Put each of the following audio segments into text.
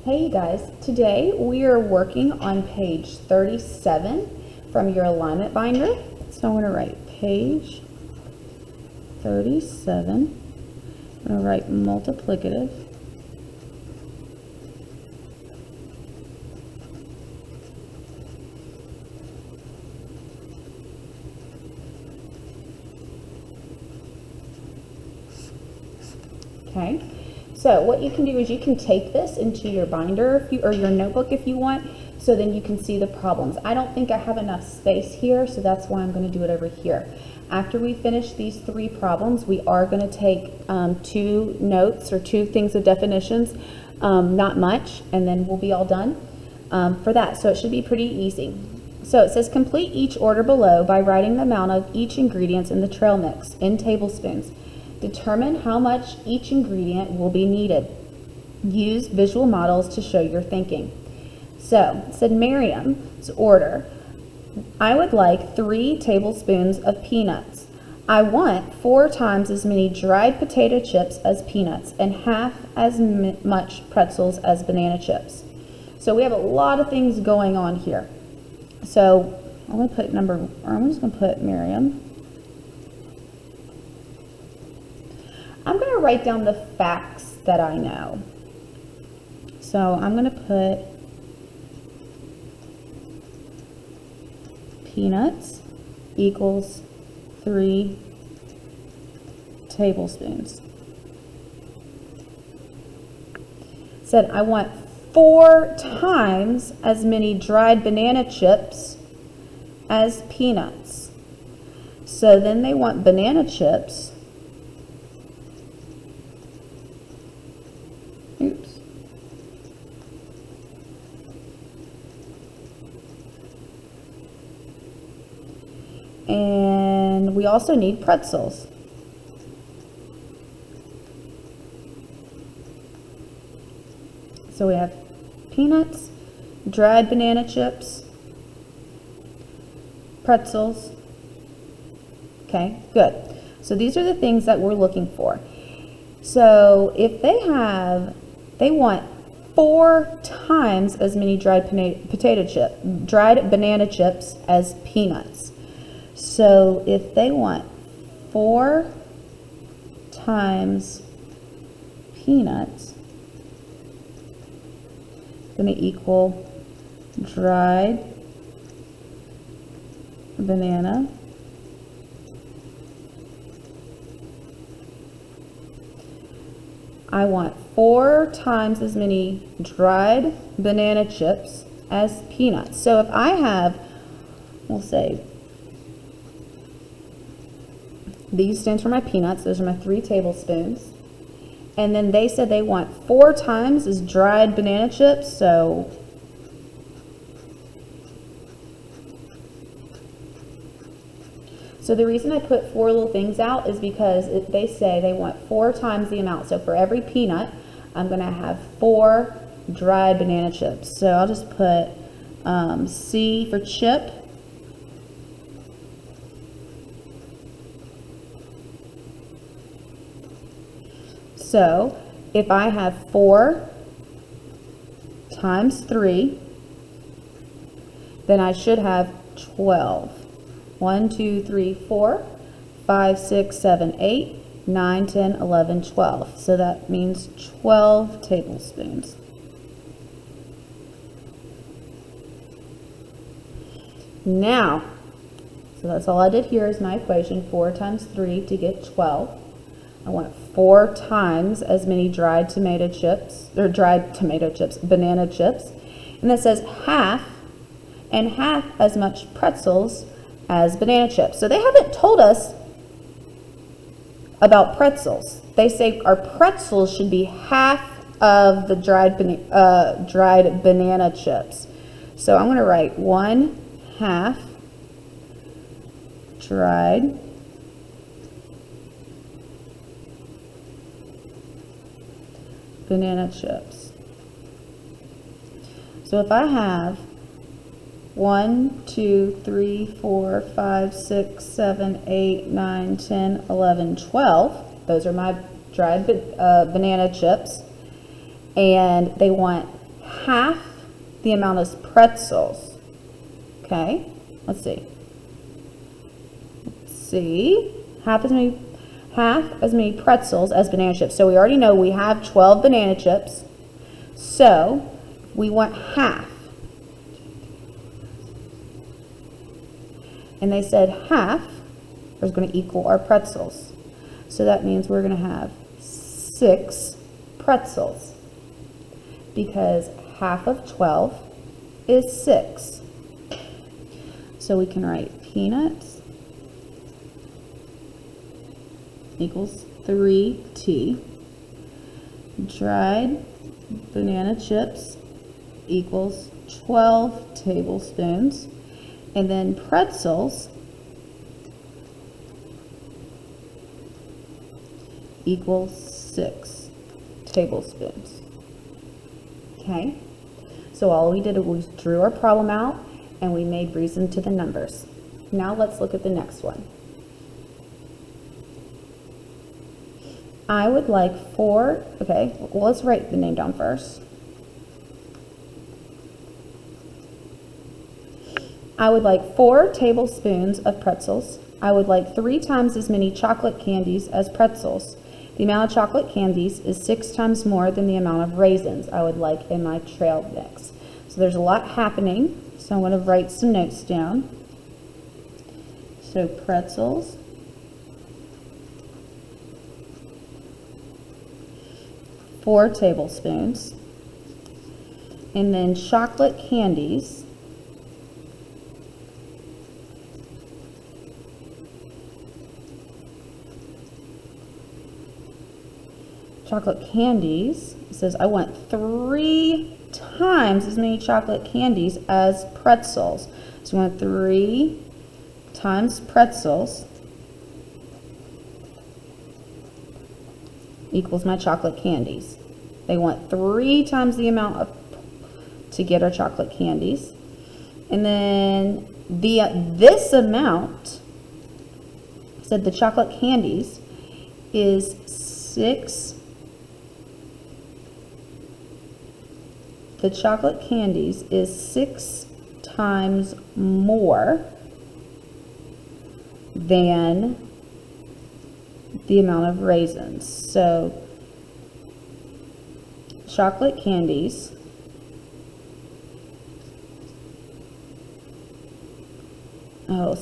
Hey you guys, today we are working on page 37 from your alignment binder. So I'm going to write page 37. I'm going to write multiplicative. Okay. So what you can do is you can take this into your binder or your notebook if you want, so then you can see the problems. I don't think I have enough space here, so that's why I'm going to do it over here. After we finish these 3 problems, we are going to take 2 notes or 2 things of definitions, not much, and then we'll be all done for that. So it should be pretty easy. So it says complete each order below by writing the amount of each ingredient in the trail mix in tablespoons. Determine how much each ingredient will be needed. Use visual models to show your thinking. So, it said Miriam's order. I would like 3 tablespoons of peanuts. I want 4 times as many dried potato chips as peanuts and half as much pretzels as banana chips. So we have a lot of things going on here. So I'm just going to put Miriam. I'm going to write down the facts that I know. So I'm going to put peanuts equals 3 tablespoons. Said I want 4 times as many dried banana chips as peanuts. So then they want banana chips. Oops. And we also need pretzels. So we have peanuts, dried banana chips, pretzels. Okay, good. So these are the things that we're looking for. So if they want 4 times as many dried banana chips as peanuts. So if they want 4 times peanuts, it's going to equal dried banana I want 4 times as many dried banana chips as peanuts. So if I have, we'll say, these stands for my peanuts, those are my 3 tablespoons. And then they said they want 4 times as dried banana chips, so the reason I put 4 little things out is because they say they want 4 times the amount. So for every peanut, I'm going to have 4 dried banana chips. So I'll just put C for chip. So if I have 4 times 3, then I should have 12. 1, 2, 3, 4, 5, 6, 7, 8, 9, 10, 11, 12. So that means 12 tablespoons. Now, so that's all I did here is my equation, 4 times 3 to get 12. I want 4 times as many banana chips. And that says half and half as much pretzels as banana chips. So they haven't told us about pretzels. They say our pretzels should be half of the dried banana chips. So I'm going to write 1/2 dried banana chips. So if I have 1, 2, 3, 4, 5, 6, 7, 8, 9, 10, 11, 12. Those are my dried banana chips. And they want half the amount as pretzels. Okay, let's see. Half as many pretzels as banana chips. So we already know we have 12 banana chips. So we want half. And they said half is going to equal our pretzels. So that means we're going to have 6 pretzels, because half of 12 is 6. So we can write peanuts equals 3t. Dried banana chips equals 12 tablespoons. And then pretzels equals 6 tablespoons. Okay, so all we did was drew our problem out and we made reason to the numbers. Now let's look at the next one. I would like 4, okay, well, let's write the name down first. I would like 4 tablespoons of pretzels. I would like 3 times as many chocolate candies as pretzels. The amount of chocolate candies is 6 times more than the amount of raisins I would like in my trail mix. So there's a lot happening, so I'm going to write some notes down. So pretzels, 4 tablespoons, and then chocolate candies, it says I want 3 times as many chocolate candies as pretzels. So I want 3 times pretzels equals my chocolate candies. They want 3 times the amount to get our chocolate candies. And then this amount, said the chocolate candies is 6. The chocolate candies is 6 times more than the amount of raisins. So chocolate candies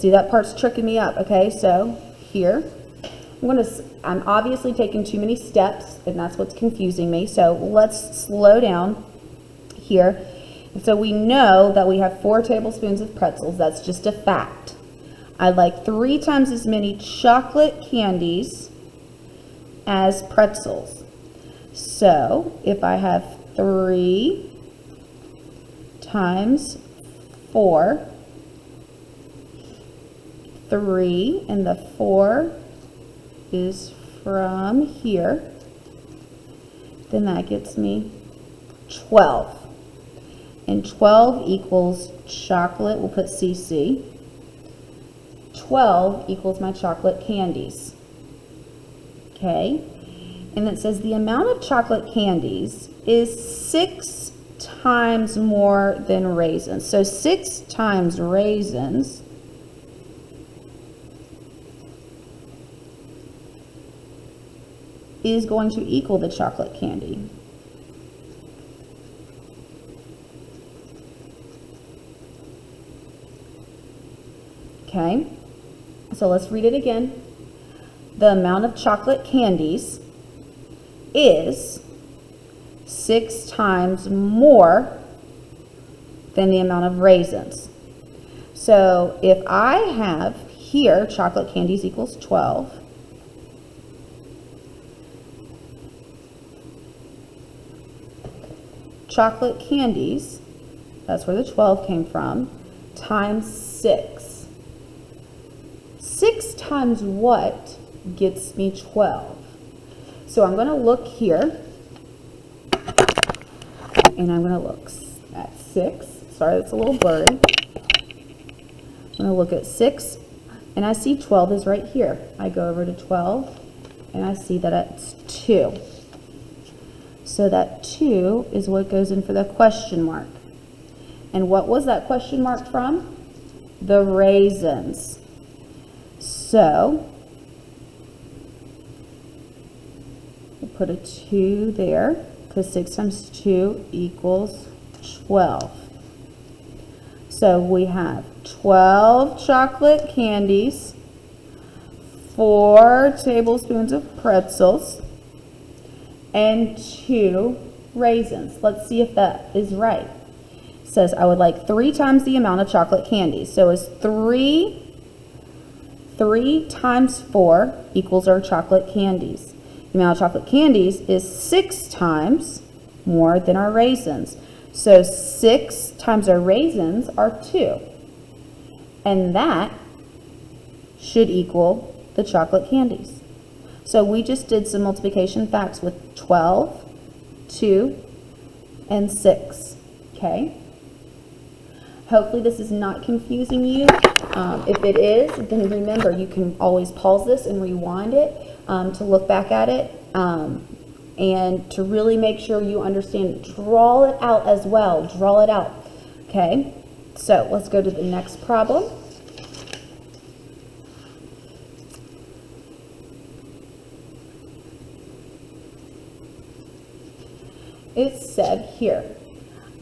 see, that part's tricking me up. Okay, so here I'm obviously taking too many steps, and that's what's confusing me. So let's slow down here. And so we know that we have 4 tablespoons of pretzels. That's just a fact. I'd like 3 times as many chocolate candies as pretzels. So if I have 3 times 4, 3, and the 4 is from here, then that gets me 12. And 12 equals chocolate, we'll put CC. 12 equals my chocolate candies. Okay, and it says the amount of chocolate candies is 6 times more than raisins. So 6 times raisins is going to equal the chocolate candy. Okay, so let's read it again. The amount of chocolate candies is 6 times more than the amount of raisins. So if I have here chocolate candies equals 12, chocolate candies, that's where the 12 came from, times 6. 6 times what gets me 12? So I'm going to look here, and I'm going to look at 6. Sorry, it's a little blurry. I'm going to look at 6, and I see 12 is right here. I go over to 12, and I see that it's 2. So that 2 is what goes in for the question mark. And what was that question mark from? The raisins. So we'll put a 2 there because 6 times 2 equals 12. So we have 12 chocolate candies, 4 tablespoons of pretzels, and 2 raisins. Let's see if that is right. It says I would like 3 times the amount of chocolate candies. So is 3 times 4 equals our chocolate candies. The amount of chocolate candies is 6 times more than our raisins. So 6 times our raisins are 2. And that should equal the chocolate candies. So we just did some multiplication facts with 12, 2, and 6. Okay? Hopefully this is not confusing you. If it is, then remember you can always pause this and rewind it to look back at it and to really make sure you understand. Draw it out as well. Draw it out. Okay? So let's go to the next problem. It said here,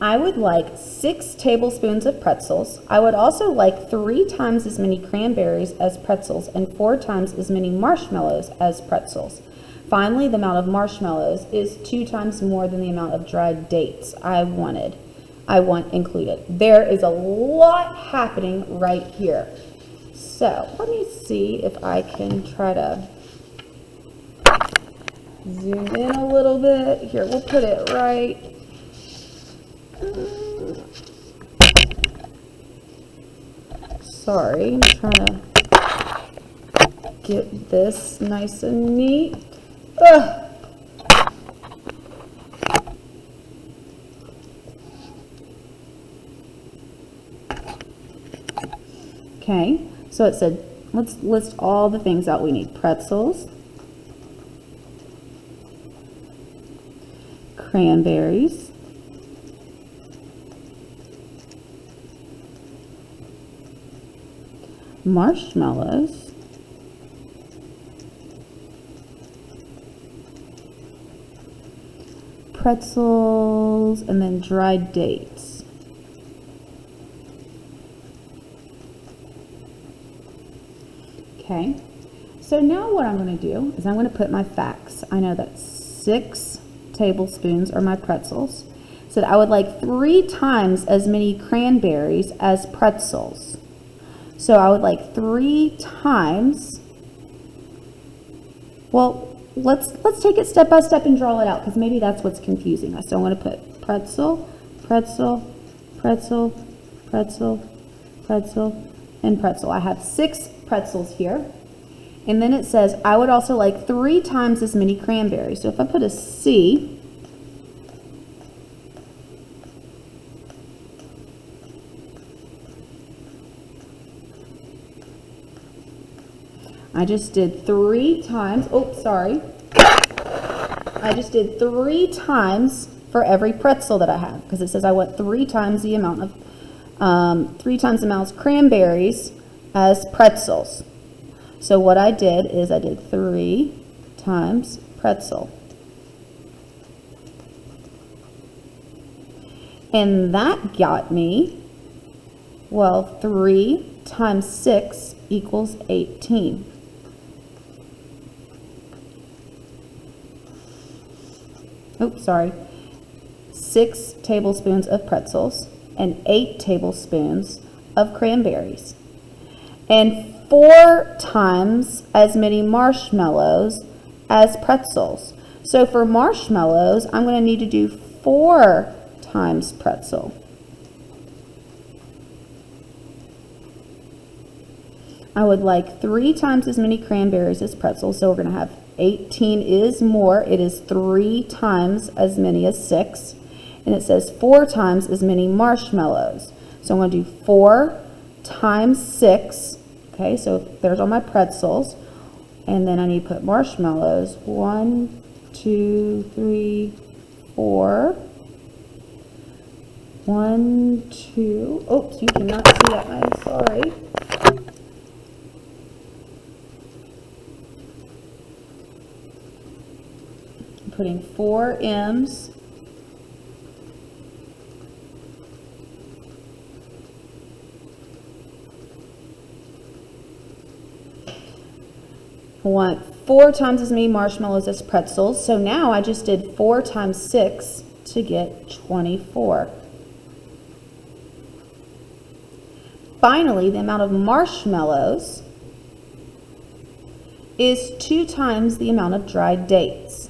I would like 6 tablespoons of pretzels. I would also like 3 times as many cranberries as pretzels and 4 times as many marshmallows as pretzels. Finally, the amount of marshmallows is 2 times more than the amount of dried dates I want included. There is a lot happening right here. So let me see if I can try to zoom in a little bit. Here, we'll put it right. Sorry, I'm trying to get this nice and neat. Ugh. Okay, so it said, let's list all the things out we need. Pretzels, cranberries, marshmallows, pretzels, and then dried dates. Okay, so now what I'm going to do is I'm going to put my facts. I know that 6 tablespoons are my pretzels. So I would like 3 times as many cranberries as pretzels. So I would like 3 times, well, let's take it step by step and draw it out because maybe that's what's confusing us. So I'm going to put pretzel, pretzel, pretzel, pretzel, pretzel, and pretzel. I have 6 pretzels here. And then it says I would also like 3 times as many cranberries. So if I put a C, I just did 3 times, I just did 3 times for every pretzel that I have because it says I want 3 times the amount of, 3 times the amount of cranberries as pretzels. So what I did is I did 3 times pretzel. And that got me, well, 3 times 6 equals 18. Oops, sorry. 6 tablespoons of pretzels and 8 tablespoons of cranberries. And 4 times as many marshmallows as pretzels. So for marshmallows, I'm going to need to do 4 times pretzel. I would like 3 times as many cranberries as pretzels, so we're going to have 18 is more. It is 3 times as many as 6. And it says 4 times as many marshmallows. So I'm going to do 4 times 6. Okay, so there's all my pretzels. And then I need to put marshmallows. 1, 2, 3, 4, 1, 2, oops, you cannot see that, I'm sorry. I'm putting 4 M's. I want 4 times as many marshmallows as pretzels. So now I just did 4 times 6 to get 24. Finally, the amount of marshmallows is 2 times the amount of dried dates.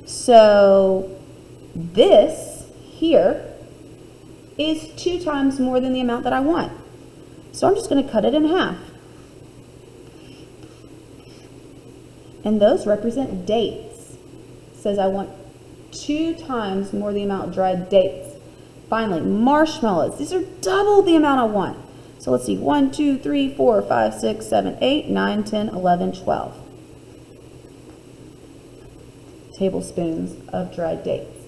So this here is 2 times more than the amount that I want. So I'm just going to cut it in half. And those represent dates. It says I want 2 times more the amount of dried dates. Finally, marshmallows. These are double the amount I want. So let's see, 1, 2, 3, 4, 5, 6, 7, 8, 9, 10, 11, 12 tablespoons of dried dates,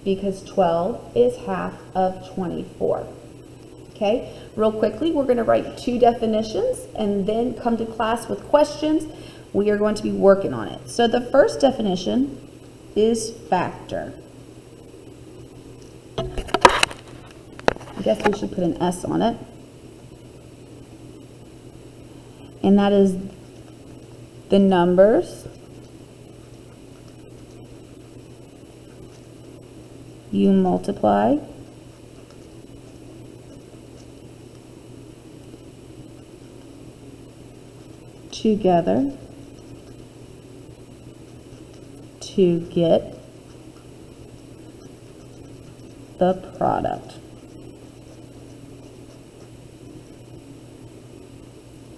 because 12 is half of 24. Okay, real quickly, we're going to write 2 definitions and then come to class with questions. We are going to be working on it. So the first definition is factor. I guess we should put an S on it. And that is the numbers you multiply together to get the product.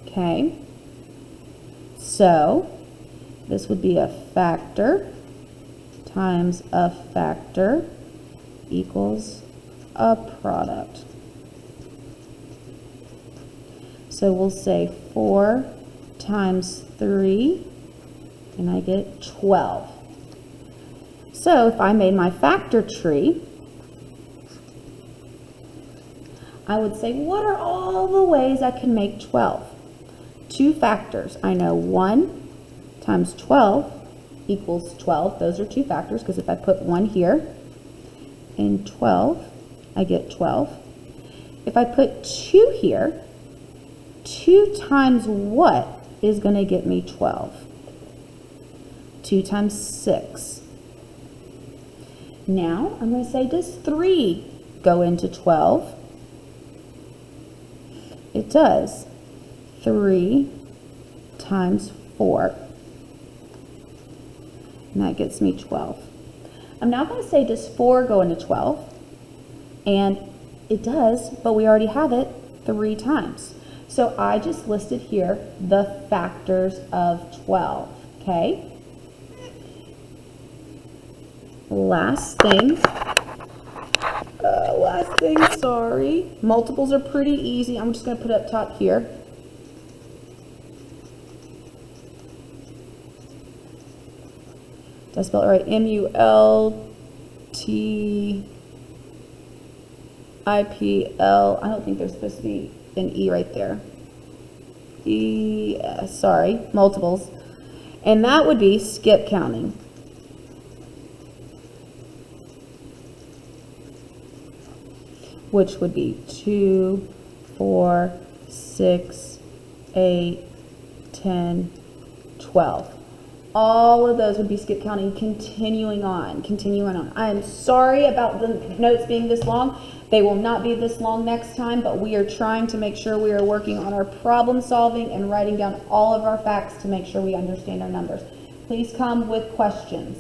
Okay, so this would be a factor times a factor equals a product. So we'll say 4 times 3, and I get 12. So if I made my factor tree, I would say, what are all the ways I can make 12? 2 factors. I know 1 times 12 equals 12. Those are 2 factors, because if I put 1 here and 12, I get 12. If I put 2 here, 2 times what is going to get me 12? 2 times 6. Now I'm going to say, does 3 go into 12? It does. 3 times 4. And that gets me 12. I'm now going to say, does 4 go into 12? And it does, but we already have it 3 times. So I just listed here the factors of 12, okay? Last thing, sorry. Multiples are pretty easy. I'm just going to put up top here. Did I spell it right? M-U-L-T-I-P-L. I don't think there's supposed to be an E right there. Sorry, multiples. And that would be skip counting. Which would be 2, 4, 6, 8, 10, 12. All of those would be skip counting, continuing on. I am sorry about the notes being this long. They will not be this long next time, but we are trying to make sure we are working on our problem solving and writing down all of our facts to make sure we understand our numbers. Please come with questions.